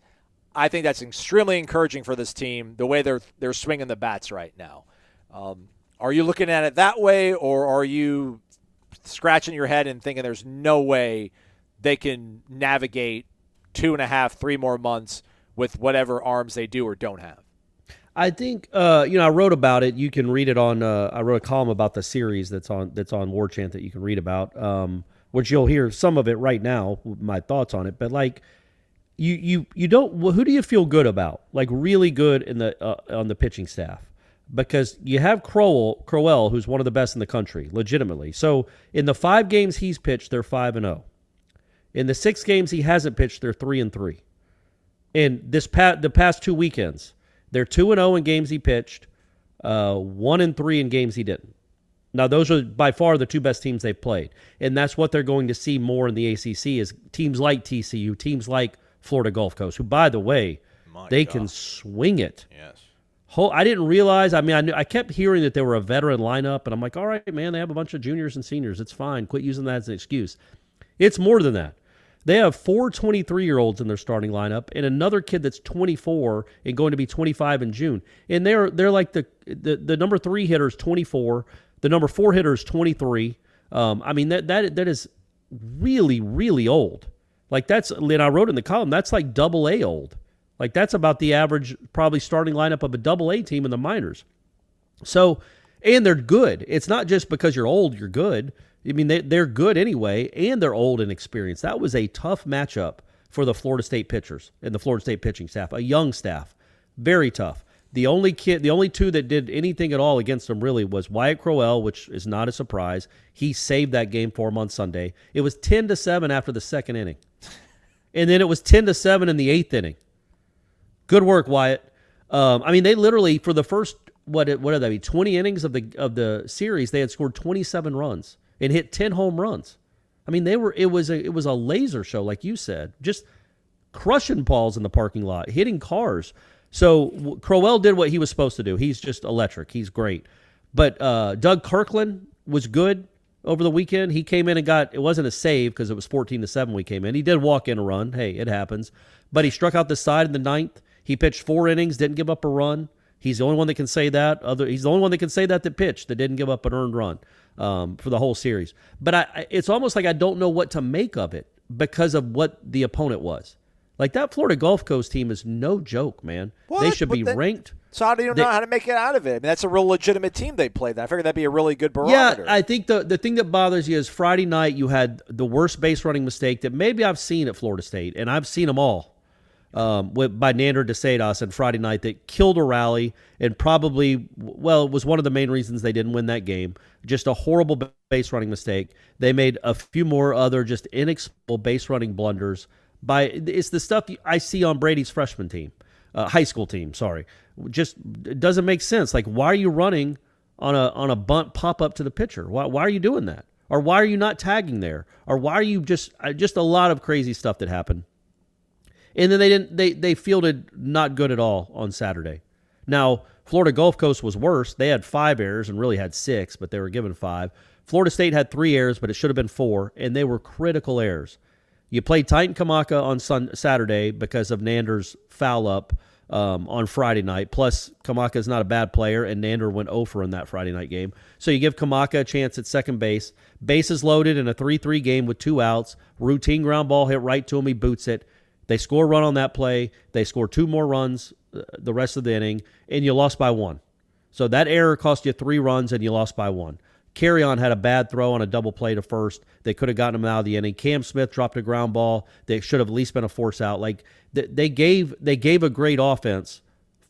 I think that's extremely encouraging for this team, the way they're swinging the bats right now. Are you looking at it that way, or are you scratching your head and thinking there's no way they can navigate 2.5, 3 more months with whatever arms they do or don't have? I think I wrote about it. You can read it on. I wrote a column about the series that's on Warchant that you can read about, which you'll hear some of it right now. My thoughts on it, but like you don't. Who do you feel good about? Like really good in the on the pitching staff, because you have Crowell, who's one of the best in the country, legitimately. So in the 5 games he's pitched, they're 5-0. In the 6 games he hasn't pitched, they're 3-3. In the past 2 weekends, they're 2-0 in games he pitched, 1-3 in games he didn't. Now, those are by far the 2 best teams they've played, and that's what they're going to see more in the ACC is teams like TCU, teams like Florida Gulf Coast, who, by the way, can swing it. Yes. I didn't realize. I mean, I kept hearing that they were a veteran lineup, and I'm like, all right, man, they have a bunch of juniors and seniors. It's fine. Quit using that as an excuse. It's more than that. They have 4 23-year-olds in their starting lineup and another kid that's 24 and going to be 25 in June. And they're like the number 3 hitter is 24, the number 4 hitter is 23. I mean that is really, really old. Like and I wrote in the column, that's like double-A old. Like that's about the average probably starting lineup of a double-A team in the minors. So, and they're good. It's not just because you're old, you're good. I mean, they're good anyway, and they're old and experienced. That was a tough matchup for the Florida State pitchers and the Florida State pitching staff, a young staff. Very tough. The only two that did anything at all against them really was Wyatt Crowell, which is not a surprise. He saved that game for him on Sunday. It was 10-7 after the second inning. And then it was 10-7 in the eighth inning. Good work, Wyatt. They literally, for the first, what did that be, 20 innings of the series, they had scored 27 runs and hit 10 home runs. It was a laser show, like you said, just crushing balls in the parking lot, hitting cars. So Crowell did what he was supposed to do. He's just electric. He's great. But Doug Kirkland was good over the weekend. He came in and it wasn't a save because it was 14-7 we came in. He did walk in a run. Hey, it happens. But he struck out the side in the ninth. He pitched 4 innings, didn't give up a run. He's the only one that can say that. He's the only one that can say that pitched, that didn't give up an earned run for the whole series. But it's almost like I don't know what to make of it because of what the opponent was. Like, that Florida Gulf Coast team is no joke, man. They should be ranked. So how do you know how to make it out of it? That's a real legitimate team they played. I figured that'd be a really good barometer. Yeah, I think the thing that bothers you is Friday night you had the worst base running mistake that maybe I've seen at Florida State, and I've seen them all, by Nander DeSadas on Friday night that killed a rally and probably, it was one of the main reasons they didn't win that game. Just a horrible base running mistake. They made a few more other just inexplicable base running blunders. It's the stuff I see on Brady's freshman team, high school team. Sorry, just it doesn't make sense. Like, why are you running on a bunt pop up to the pitcher? Why are you doing that? Or why are you not tagging there? Or why are you just a lot of crazy stuff that happened? And then they fielded not good at all on Saturday. Now, Florida Gulf Coast was worse. They had 5 errors and really had 6, but they were given 5. Florida State had 3 errors, but it should have been 4, and they were critical errors. You played Titan Kamaka on Saturday because of Nander's foul up on Friday night. Plus, Kamaka is not a bad player, and Nander went 0 in that Friday night game. So you give Kamaka a chance at second base. Bases loaded in a 3-3 game with 2 outs. Routine ground ball hit right to him. He boots it. They score a run on that play. They score 2 more runs the rest of the inning, and you lost by 1. So that error cost you 3 runs, and you lost by 1. Carry-on had a bad throw on a double play to first. They could have gotten him out of the inning. Cam Smith dropped a ground ball. They should have at least been a force out. Like, they gave a great offense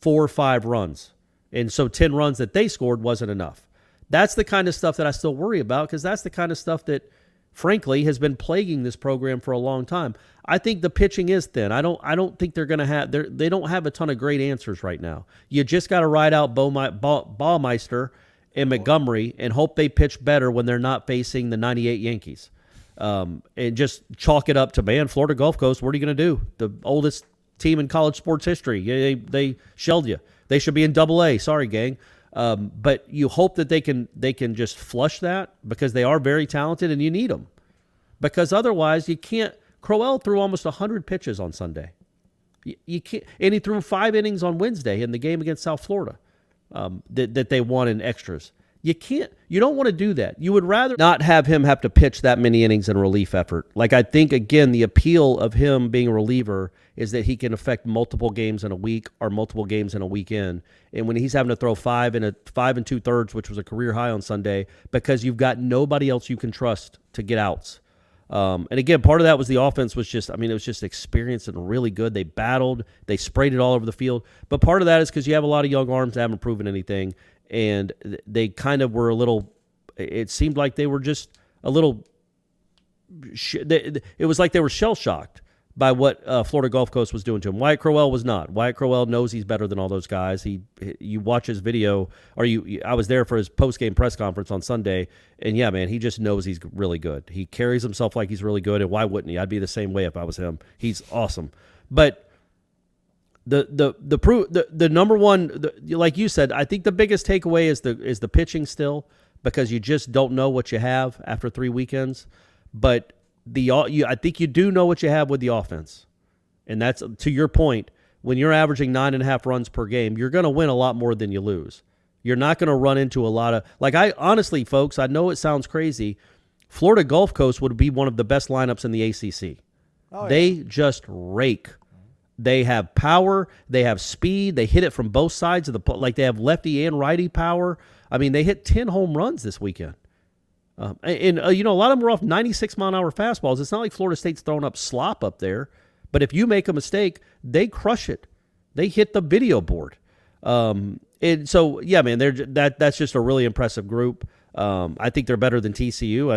4 or 5 runs. And so 10 runs that they scored wasn't enough. That's the kind of stuff that I still worry about because that's the kind of stuff that, frankly, has been plaguing this program for a long time. I think the pitching is thin. I don't think they're going to have – they don't have a ton of great answers right now. You just got to ride out Baumeister and Montgomery and hope they pitch better when they're not facing the 98 Yankees. And just chalk it up to, man, Florida Gulf Coast, what are you going to do? The oldest team in college sports history. They shelled you. They should be in AA. Sorry, gang. But you hope that they can just flush that because they are very talented and you need them. Because otherwise you can't. Crowell threw almost 100 pitches on Sunday. You can't, and he threw 5 innings on Wednesday in the game against South Florida. That they won in extras. You don't want to do that. You would rather not have him have to pitch that many innings in a relief effort. Like, I think, again, the appeal of him being a reliever is that he can affect multiple games in a week or multiple games in a weekend. And when he's having to throw 5 2/3, which was a career high on Sunday, because you've got nobody else you can trust to get outs. And again, part of that was the offense was just, it was just experienced and really good. They battled, they sprayed it all over the field. But part of that is because you have a lot of young arms that haven't proven anything. And they kind of were it seemed like they were just a little, it was like they were shell-shocked by what Florida Gulf Coast was doing to him. Wyatt Crowell was not. Wyatt Crowell knows he's better than all those guys. You watch his video, I was there for his post-game press conference on Sunday, and yeah, man, he just knows he's really good. He carries himself like he's really good, and why wouldn't he? I'd be the same way if I was him. He's awesome. But the number one, like you said, I think the biggest takeaway is the pitching still, because you just don't know what you have after 3 weekends. But I think you do know what you have with the offense. And that's, to your point, when you're averaging 9.5 runs per game, you're going to win a lot more than you lose. You're not going to run into a lot of, honestly, folks, I know it sounds crazy. Florida Gulf Coast would be one of the best lineups in the ACC. Oh, yeah. They just rake. They have power. They have speed. They hit it from both sides of they have lefty and righty power. They hit 10 home runs this weekend. A lot of them are off 96-mile-an-hour fastballs. It's not like Florida State's throwing up slop up there. But if you make a mistake, they crush it. They hit the video board. And so, yeah, man, that's just a really impressive group. I think they're better than TCU.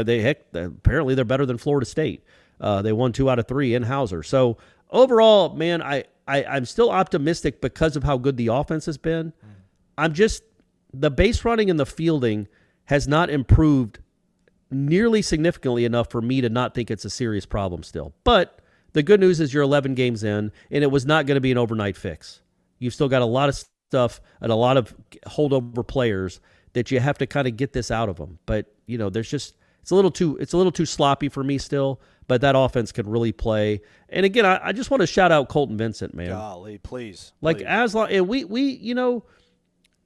Apparently they're better than Florida State. They won 2 out of 3 in Hauser. So overall, man, I'm still optimistic because of how good the offense has been. The base running and the fielding has not improved nearly significantly enough for me to not think it's a serious problem still. But the good news is you're 11 games in, and it was not going to be an overnight fix. You've still got a lot of stuff and a lot of holdover players that you have to kind of get this out of them. But, there's just it's a little too sloppy for me still, but that offense can really play. And again, I just want to shout out Colton Vincent, man. Golly, please. As long and we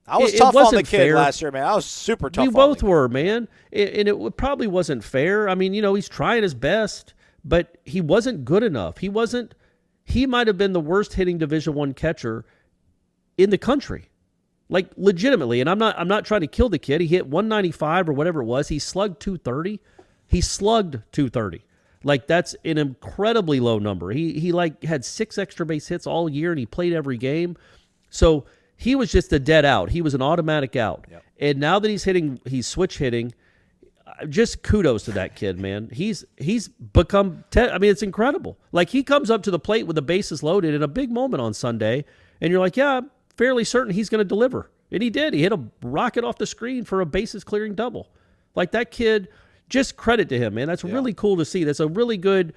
I was tough on the kid last year, man. I was super tough. We both were, man. And it probably wasn't fair. I mean, he's trying his best, but he wasn't good enough. He might have been the worst hitting Division I catcher in the country. Like legitimately. And I'm not trying to kill the kid. He hit 195 or whatever it was. He slugged 230. Like that's an incredibly low number. He had 6 extra base hits all year and he played every game. So he was just a dead out. He was an automatic out. Yep. And now that he's switch hitting, just kudos to that kid, man. He's become it's incredible. Like he comes up to the plate with the bases loaded in a big moment on Sunday, and you're like, yeah, I'm fairly certain he's going to deliver. And he did. He hit a rocket off the screen for a bases clearing double. Like that kid, just credit to him, man. That's really cool to see. That's a really good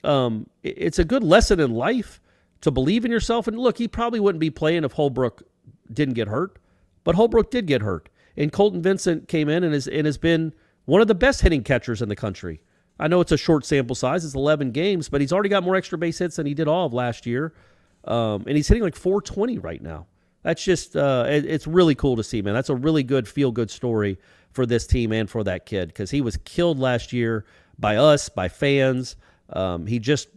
it's a good lesson in life to believe in yourself. And look, he probably wouldn't be playing if Holbrook didn't get hurt, but Holbrook did get hurt. And Colton Vincent came in and has been one of the best hitting catchers in the country. I know it's a short sample size. It's 11 games, but he's already got more extra base hits than he did all of last year. And he's hitting like 420 right now. That's just, it's really cool to see, man. That's a really good, feel-good story for this team and for that kid because he was killed last year by us, by fans. He just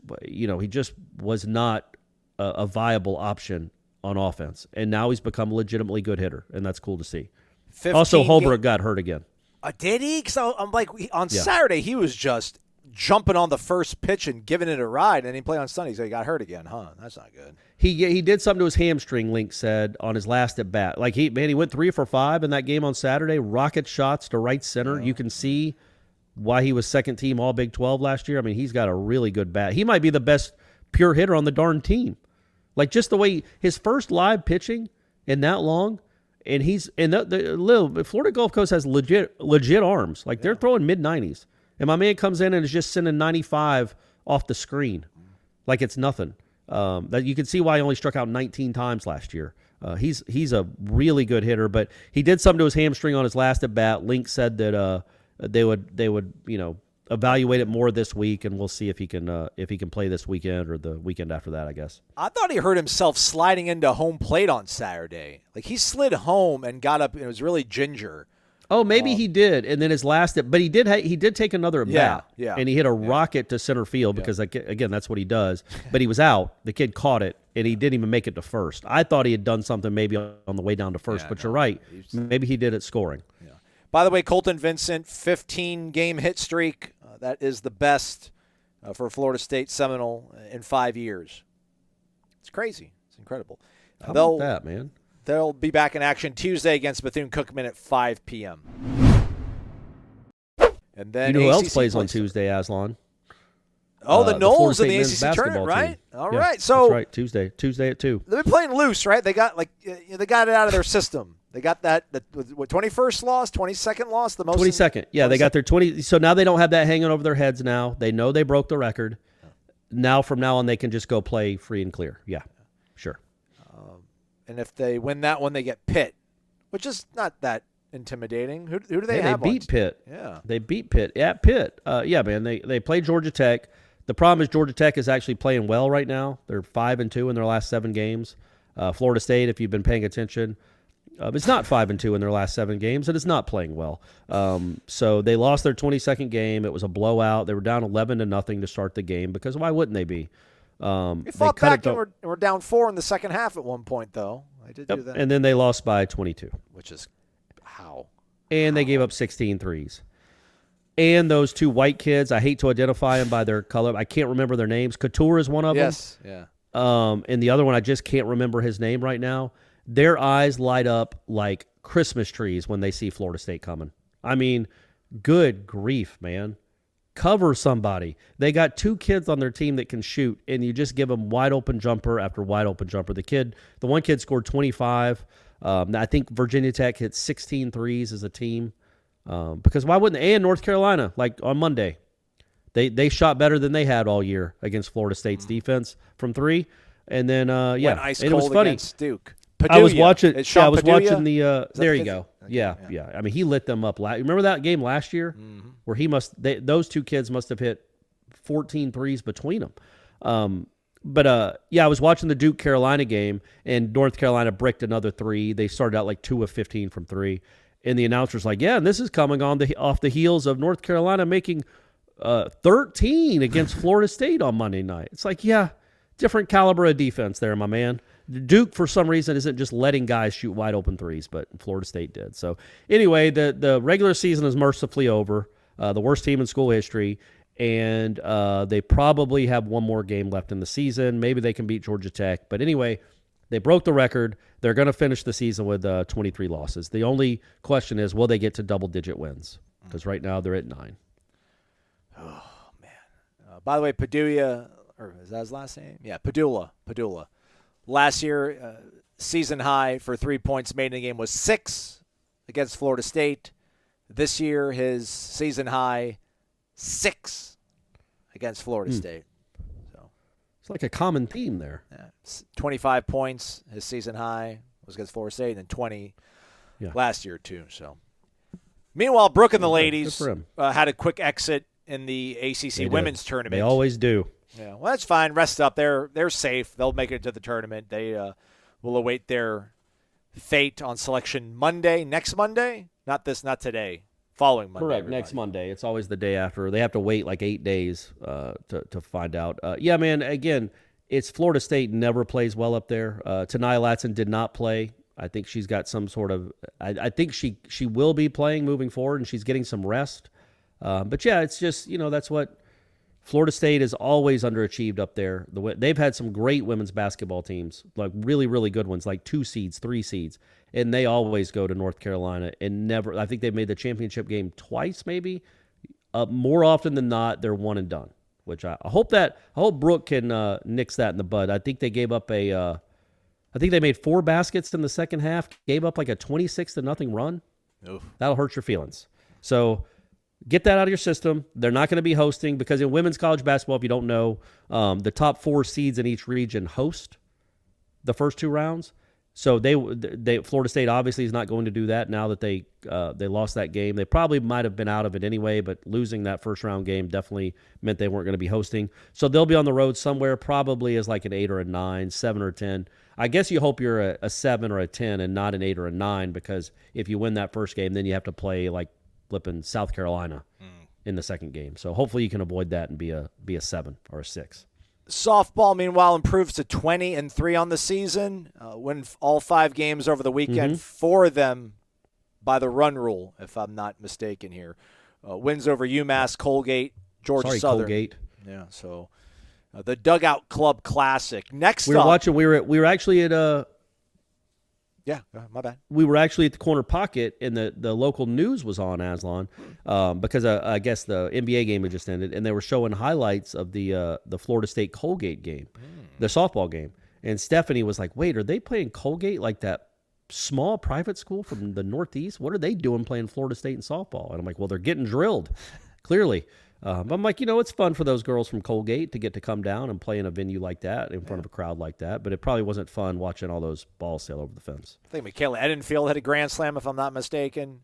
was not a viable option on offense. And now he's become a legitimately good hitter, and that's cool to see. Also, Holbrook got hurt again. Did he? Because I'm like, on Saturday, he was just jumping on the first pitch and giving it a ride, and he played on Sunday, so he got hurt again, huh? That's not good. He did something to his hamstring, Link said, on his last at bat. Like, he went 3 for 5 in that game on Saturday, rocket shots to right center. You can see why he was second team All Big 12 last year. I mean, he's got a really good bat. He might be the best pure hitter on the darn team. Like, just the way his first live pitching in that long, and the Florida Gulf Coast has legit arms. Like, they're throwing mid-90s. And my man comes in and is just sending 95 off the screen like it's nothing. That you can see why he only struck out 19 times last year. He's a really good hitter, but he did something to his hamstring on his last at bat. Link said that they would evaluate it more this week, and we'll see if he can play this weekend or the weekend after that, I guess. I thought he hurt himself sliding into home plate on Saturday. Like he slid home and got up, and it was really ginger. Oh, maybe he did, and then his last – but he did take another at bat, and he hit a rocket to center field because, again, that's what he does. But he was out. The kid caught it, and he didn't even make it to first. I thought he had done something maybe on the way down to first, but you're right. Maybe he did it scoring. Yeah. By the way, Colton Vincent, 15-game hit streak. That is the best for a Florida State Seminole in 5 years. It's crazy. It's incredible. How about that, man? They'll be back in action Tuesday against Bethune-Cookman at 5 p.m. And then who else plays on Tuesday, Aslan? Oh, the Noles in the ACC tournament, right? All right. So that's right. Tuesday at 2. They've been playing loose, right? They got they got it out of their system. They got that 21st loss, 22nd loss, the most 22nd. Yeah, 22nd. They got their 20. So now they don't have that hanging over their heads. Now they know they broke the record. Now from now on, they can just go play free and clear. Yeah, sure. And if they win that one, they get Pitt, which is not that intimidating. Who do they have? They beat Pitt. Yeah. They beat Pitt at Pitt. Yeah, man. They played Georgia Tech. The problem is Georgia Tech is actually playing well right now. They're 5-2 in their last 7 games. Florida State, if you've been paying attention, it's not 5-2 in their last 7 games, and it's not playing well. So they lost their 22nd game. It was a blowout. They were down 11-0 to start the game because why wouldn't they be? They fought back and were down 4 in the second half at one point, though. I did do that. And then they lost by 22. Which is how? And they gave up 16 threes. And those 2 white kids, I hate to identify them by their color. I can't remember their names. Couture is one of them. Yes, yeah. And the other one, I just can't remember his name right now. their eyes light up like Christmas trees when they see Florida State coming. I mean, good grief, man. Cover somebody. They got 2 kids on their team that can shoot, and you just give them wide open jumper after wide open jumper. The one kid scored 25. I think Virginia Tech hit 16 threes as a team. Because why wouldn't they? And North Carolina, like on Monday, they shot better than they had all year against Florida State's defense from 3. And then Went ice and cold it was funny. against Duke. I was watching. It's I was Padilla? watching the. There you the go. okay, Yeah. I mean, he lit them up. Remember that game last year where those 2 kids must have hit 14 threes between them. But I was watching the Duke Carolina game, and North Carolina bricked another 3. They started out like 2 of 15 from 3, and the announcer's like, "Yeah, and this is coming off the heels of North Carolina making 13 against Florida State on Monday night." It's like, yeah, different caliber of defense there, my man. Duke, for some reason, isn't just letting guys shoot wide open threes, but Florida State did. So anyway, the regular season is mercifully over, the worst team in school history, and they probably have one more game left in the season. Maybe they can beat Georgia Tech. But anyway, they broke the record. They're going to finish the season with 23 losses. The only question is, will they get to double-digit wins? Because right now they're at 9. Oh, man. By the way, Padilla, or is that his last name? Yeah, Padula. Last year, season high for 3 points made in a game was 6 against Florida State. This year, his season high, 6 against Florida State. So it's like a common theme there. Yeah, 25 points, his season high was against Florida State, and then 20 last year too. So, meanwhile, Brooke and the ladies had a quick exit in the ACC women's tournament. They always do. Yeah, well, that's fine. Rest up. They're safe. They'll make it to the tournament. They will await their fate on selection Monday, next Monday. Not today. Following Monday. Correct. Next Monday. It's always the day after. They have to wait like 8 days to find out. Yeah, man. Again, it's Florida State never plays well up there. Tanaya Latson did not play. I think she's got some sort of. I think she will be playing moving forward, and she's getting some rest. But yeah, it's just that's what. Florida State is always underachieved up there. They've had some great women's basketball teams, like really, really good ones, like 2 seeds, 3 seeds, and they always go to North Carolina and never. I think they've made the championship game twice, maybe. More often than not, they're one and done. Which I hope Brooke can nix that in the bud. I think they gave up I think they made 4 baskets in the second half. Gave up like a 26-0 run. Oof. That'll hurt your feelings. So. Get that out of your system. They're not going to be hosting because in women's college basketball, if you don't know, the top 4 seeds in each region host the first 2 rounds. So Florida State obviously is not going to do that now that they lost that game. They probably might have been out of it anyway, but losing that first round game definitely meant they weren't going to be hosting. So they'll be on the road somewhere, probably as like an 8 or a 9, 7 or 10. I guess you hope you're a 7 or a 10 and not an 8 or a 9 because if you win that first game, then you have to play like flipping South Carolina in the second game. So hopefully you can avoid that and be a 7 or a 6. Softball, meanwhile, improves to 20-3 on the season. Win all 5 games over the weekend. 4 of them by the run rule, if I'm not mistaken here. Wins over UMass, Colgate, Georgia Southern. Colgate. Yeah, so the Dugout Club Classic. Next we were actually at Yeah, my bad. We were actually at the corner pocket, and the local news was on, Aslan, because I guess the NBA game had just ended, and they were showing highlights of the Florida State Colgate game, the softball game. And Stephanie was like, wait, are they playing Colgate, like that small private school from the Northeast? What are they doing playing Florida State in softball? And I'm like, well, they're getting drilled, clearly. But I'm like, it's fun for those girls from Colgate to get to come down and play in a venue like that in front of a crowd like that. But it probably wasn't fun watching all those balls sail over the fence. I think Michaela Edenfield had a grand slam, if I'm not mistaken.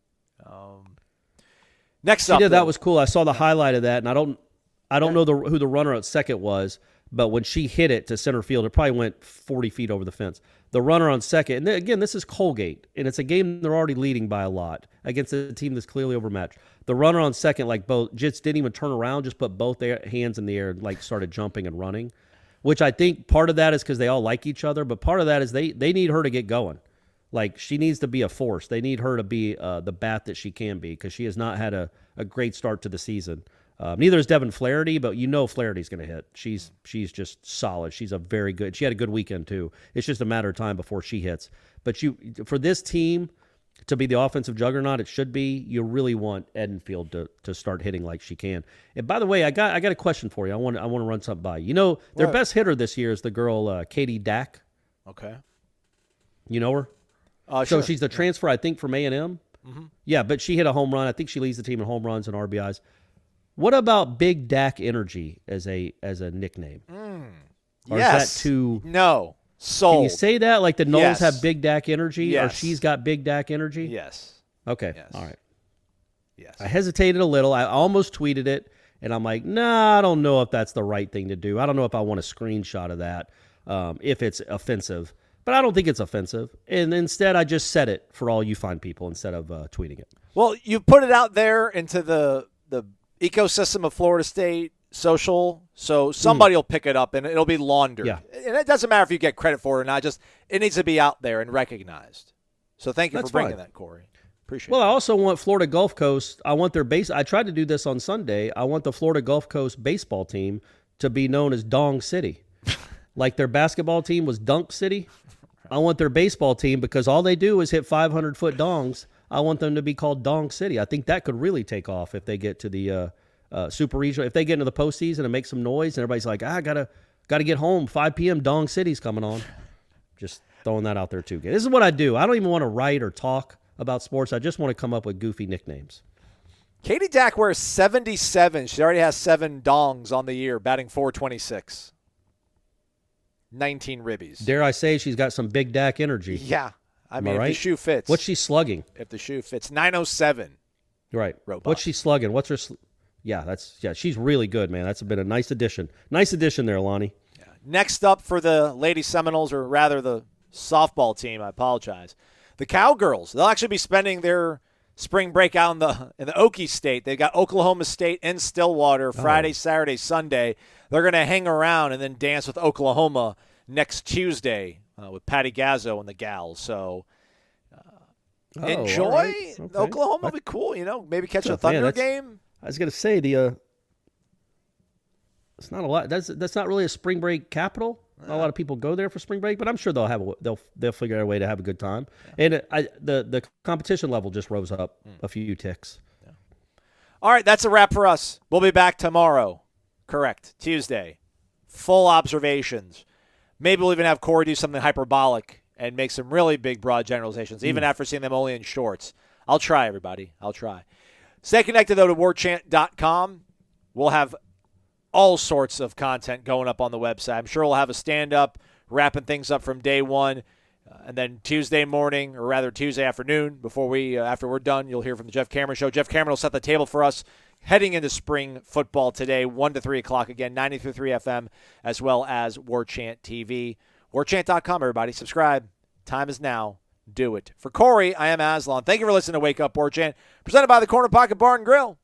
Next up, that was cool. I saw the highlight of that, and I don't know who the runner at second was, but when she hit it to center field, it probably went 40 feet over the fence. The runner on second, and again, this is Colgate, and it's a game they're already leading by a lot against a team that's clearly overmatched. The runner on second, just didn't even turn around, just put both their hands in the air and started jumping and running, which I think part of that is because they all like each other, but part of that is they need her to get going. Like, she needs to be a force. They need her to be the bat that she can be because she has not had a great start to the season. Neither is Devin Flaherty, but Flaherty's going to hit. She's just solid. She had a good weekend too. It's just a matter of time before she hits. But for this team to be the offensive juggernaut it should be, you really want Edenfield to start hitting like she can. And by the way, I got a question for you. I want to run something by you. Their best hitter this year is the girl Katie Dack. Okay. You know her? So sure. she's the transfer, I think, from A&M. Mm-hmm. Yeah, but she hit a home run. I think she leads the team in home runs and RBIs. What about Big Dak Energy as a nickname? Or yes. is that too... No. Sold. Can you say that? Like the Noles Yes. have Big Dak Energy? Yes. Or she's got Big Dak Energy? Yes. Okay. Yes. All right. Yes. I hesitated a little. I almost tweeted it, and I'm like, nah, I don't know if that's the right thing to do. I don't know if I want a screenshot of that if it's offensive. But I don't think it's offensive. And instead, I just said it for all you fine people instead of tweeting it. Well, you put it out there into the ecosystem of Florida State social, so somebody will pick it up and it'll be laundered. Yeah. And it doesn't matter if you get credit for it or not. Just it needs to be out there and recognized. So thank you That's for bringing fine. that, Corey. Appreciate Well, it. I also want Florida Gulf Coast. I want their base. I tried to do this on Sunday. I want the Florida Gulf Coast baseball team to be known as Dong City. Like their basketball team was Dunk City. I want their baseball team, because all they do is hit 500-foot dongs, I want them to be called Dong City. I think that could really take off if they get to the Super Regional. If they get into the postseason and make some noise, and everybody's like, gotta get home. 5 p.m. Dong City's coming on. Just throwing that out there too. This is what I do. I don't even want to write or talk about sports. I just want to come up with goofy nicknames. Katie Dack wears 77. She already has 7 dongs on the year, batting .426. 19 ribbies. Dare I say she's got some Big Dak energy. Yeah. I mean, right? if the shoe fits. What's she slugging? If the shoe fits. 907. Right. Robust. What's she slugging? What's her she's really good, man. That's been a nice addition. Nice addition there, Lonnie. Yeah. Next up for the Lady Seminoles, or rather the softball team, I apologize. The Cowgirls. They'll actually be spending their spring break out in the Okie State. They've got Oklahoma State and Stillwater Friday, Saturday, Sunday. They're going to hang around and then dance with Oklahoma next Tuesday with Patty Gazzo and the gals. So enjoy. All right. Okay. Oklahoma will be cool. Maybe catch a Thunder game. I was going to say it's not a lot. That's not really a spring break capital. Not a lot of people go there for spring break, but I'm sure they'll figure out a way to have a good time. Yeah. And the competition level just rose up a few ticks. Yeah. All right, that's a wrap for us. We'll be back tomorrow. Correct. Tuesday. Full observations. Maybe we'll even have Corey do something hyperbolic and make some really big, broad generalizations, even after seeing them only in shorts. I'll try, everybody. I'll try. Stay connected, though, to warchant.com. We'll have all sorts of content going up on the website. I'm sure we'll have a stand-up, wrapping things up from day one. And then Tuesday morning, or rather Tuesday afternoon, after we're done, you'll hear from the Jeff Cameron Show. Jeff Cameron will set the table for us heading into spring football today, 1 to 3 o'clock. Again, 93.3 FM, as well as Warchant TV. Warchant.com, everybody. Subscribe. Time is now. Do it. For Corey, I am Aslan. Thank you for listening to Wake Up Warchant, presented by the Corner Pocket Bar and Grill.